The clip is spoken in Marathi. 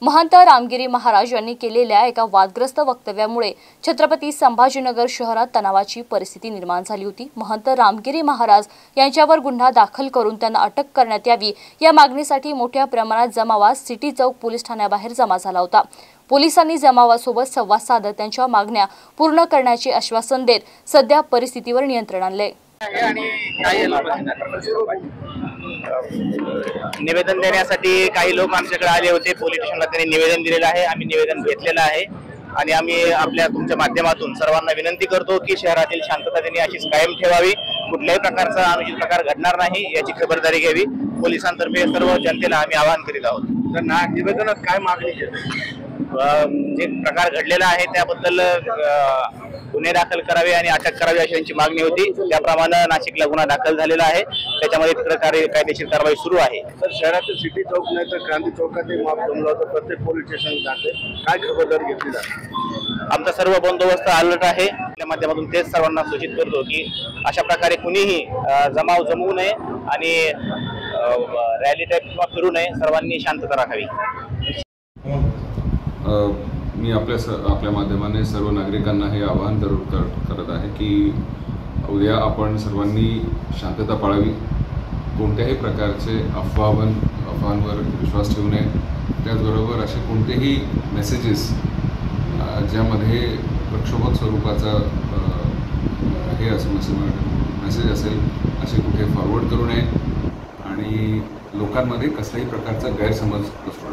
महंत रामगिरी महाराज यांनी केलेल्या एका वादग्रस्त वक्तव्यामुळे छत्रपती संभाजीनगर शहरात तणावाची परिस्थिती निर्माण झाली होती। महंत रामगिरी महाराज यांच्यावर गुन्हा दाखल करून त्यांना अटक करण्यात यावी या मागणीसाठी मोठ्या प्रमाणात जमावा सिटी चौक पोलीस ठाण्याबाहेर जमा झाला होता। पोलिसांनी जमावासोबत संवाद साधत त्यांच्या मागण्या पूर्ण करण्याचे आश्वासन देत सध्या परिस्थितीवर नियंत्रण आणले। निवेदन देण्यासाठी काही लोक आमच्याकडे आले होते। पोलीस स्टेशनला त्यांनी निवेदन दिलेलं आहे, आम्ही निवेदन घेतलेलं आहे आणि आम्ही आपल्या तुमच्या माध्यमातून सर्वांना विनंती करतो की शहरातील शांतता त्यांनी अशीच कायम ठेवावी, कुठल्याही प्रकारचा अनुचित प्रकार घडणार नाही याची खबरदारी घ्यावी। पोलिसांतर्फे सर्व जनतेला आम्ही आवाहन करीत आहोत। तर निवेदनात काय मागणी जे प्रकार घडलेला आहे त्याबद्दल गुन्हे दाखल करावे आणि अटक करावी अशी त्यांची मागणी होती। त्याप्रमाणे नाशिकला गुन्हा दाखल झालेला आहे, त्याच्यामध्ये कायदेशीर कारवाई सुरू आहे। तर शहरातील सिटी चौक नाही तर क्रांती चौकात माप जमला होता, प्रत्येक पोलीस स्टेशन जाते, काय खबरदारी घेतली जाते? आमचा सर्व बंदोबस्त अलर्ट आहे। त्या माध्यमातून तेच सर्वांना सूचित करतो की अशा प्रकारे कुणीही जमाव जमवू नये आणि रॅली टाईप किंवा फिरू नये, सर्वांनी शांतता राखावी। मी आपल्या माध्यमाने सर्व नागरिकांना हे आवाहन करत आहे की उद्या आपण सर्वांनी शांतता पाळावी, कोणत्याही प्रकारचे अफवांवर विश्वास ठेवू नये। त्याचबरोबर असे कोणतेही मेसेजेस ज्यामध्ये प्रक्षोभक स्वरूपाचा मेसेज असेल असे कुठे फॉरवर्ड करू नये आणि लोकांमध्ये कसल्याही प्रकारचा गैरसमज पसरू